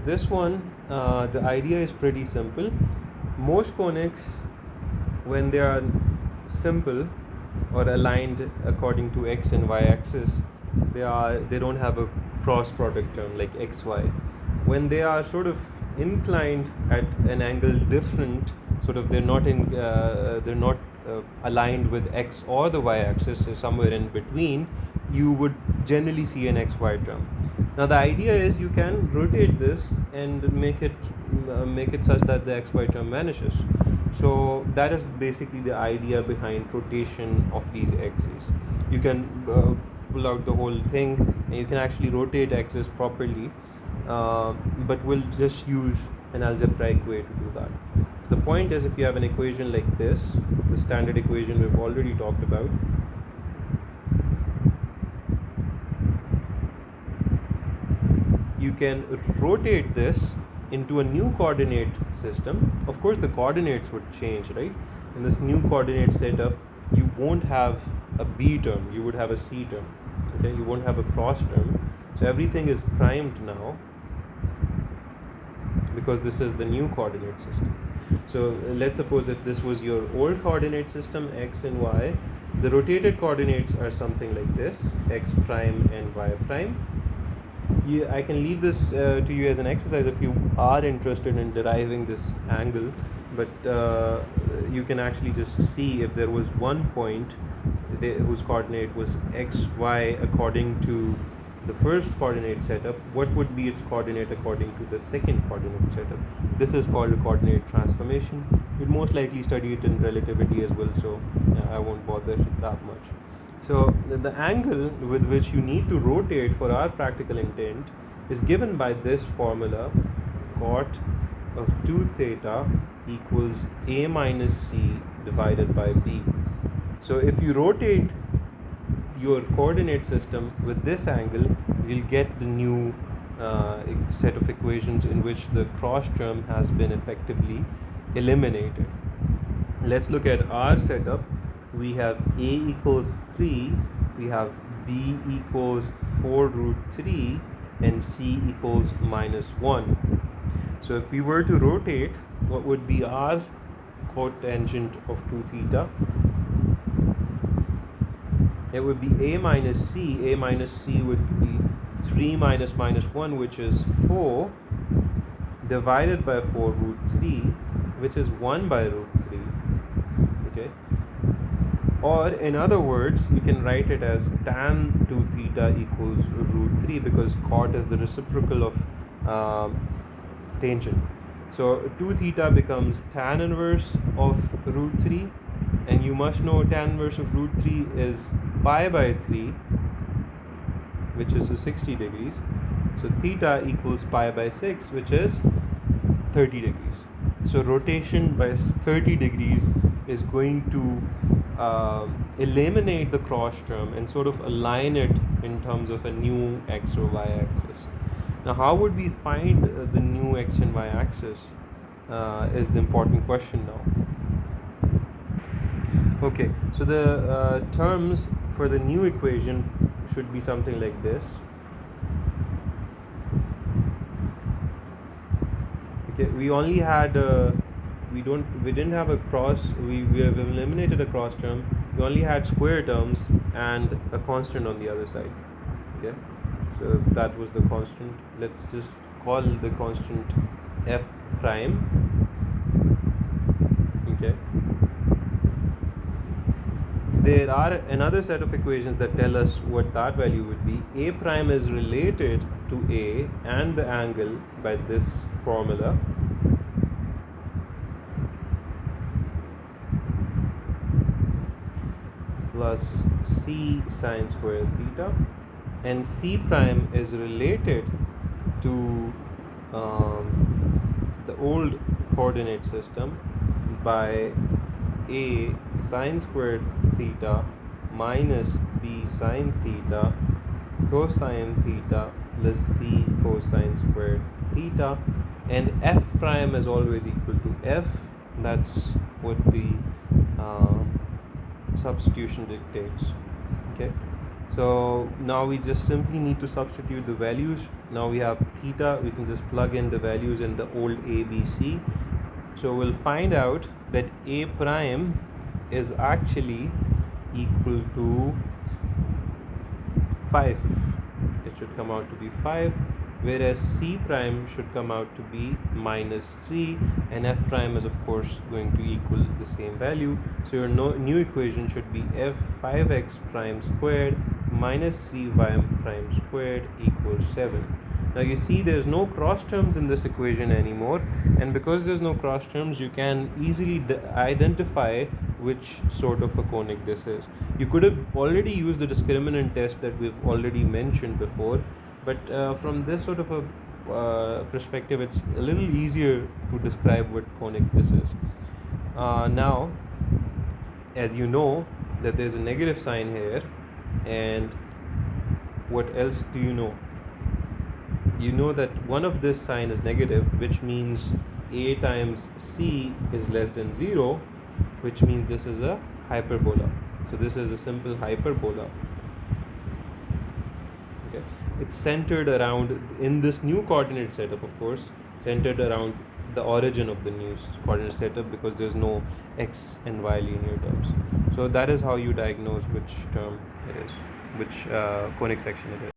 with this one, the idea is pretty simple. Most conics, when they are simple or aligned according to x and y axis, they don't have a cross product term like xy. When they are sort of inclined at an angle different, sort of they're not aligned with x or the y axis, so somewhere in between, you would generally see an xy term. Now the idea is you can rotate this and make it such that the xy term vanishes. So that is basically the idea behind rotation of these axes. You can pull out the whole thing and you can actually rotate axes properly, but we'll just use an algebraic way to do that. The point is, if you have an equation like this, the standard equation we've already talked about, you can rotate this into a new coordinate system. Of course, the coordinates would change, right? In this new coordinate setup, you won't have a b term, you would have a c term. Okay, you won't have a cross term. So everything is primed now because this is the new coordinate system. So let's suppose if this was your old coordinate system, x and y, the rotated coordinates are something like this, x prime and y prime. I can leave this to you as an exercise if you are interested in deriving this angle, but you can actually just see if there was one point whose coordinate was x, y according to the first coordinate setup, what would be its coordinate according to the second coordinate setup. This is called a coordinate transformation. You'd most likely study it in relativity as well, so I won't bother that much. So the angle with which you need to rotate for our practical intent is given by this formula: cot of 2 theta equals a minus c divided by b. So if you rotate your coordinate system with this angle, you'll get the new set of equations in which the cross term has been effectively eliminated. Let's look at our setup. We have a equals 3, we have b equals 4 root 3, and c equals minus 1. So if we were to rotate, what would be our cotangent of 2 theta? It would be a minus c. A minus c would be 3 minus minus 1, which is 4, divided by 4 root 3, which is 1 by root 3. Okay. Or in other words, you can write it as tan 2 theta equals root 3, because cot is the reciprocal of tangent. So 2 theta becomes tan inverse of root 3, and you must know tan inverse of root 3 is pi by 3, which is 60 degrees. So theta equals pi by 6, which is 30 degrees. So rotation by 30 degrees is going to eliminate the cross term and sort of align it in terms of a new x or y axis. Now, how would we find the new x and y axis is the important question now. Okay, so the terms for the new equation should be something like this. Okay, we only had we didn't have a cross. We have eliminated a cross term. We only had square terms and a constant on the other side. Okay, so that was the constant. Let's just call the constant f prime. Okay. There are another set of equations that tell us what that value would be. A prime is related to a and the angle by this formula. Plus c sine square theta, and c prime is related to the old coordinate system by a sine squared theta minus b sine theta cosine theta plus c cosine squared theta, and f prime is always equal to f. That's what the substitution dictates. Okay, So now we just simply need to substitute the values. Now we have theta, we can just plug in the values in the old a, b, c. So we'll find out that a prime is actually equal to 5. It should come out to be 5, whereas c prime should come out to be minus 3, and f prime is of course going to equal the same value. So your new equation should be f 5x prime squared minus 3y prime squared equals 7. Now you see there's no cross terms in this equation anymore, and because there's no cross terms you can easily identify which sort of a conic this is. You could have already used the discriminant test that we've already mentioned before, but from this sort of a perspective it's a little easier to describe what conic this is. Now, as you know that there's a negative sign here, and what else do you know? You know that one of this sign is negative, which means a times c is less than 0, which means this is a hyperbola. So this is a simple hyperbola. Okay, it's centered around, in this new coordinate setup of course, centered around the origin of the new coordinate setup, because there's no x and y linear terms. So that is how you diagnose which term it is, which conic section it is.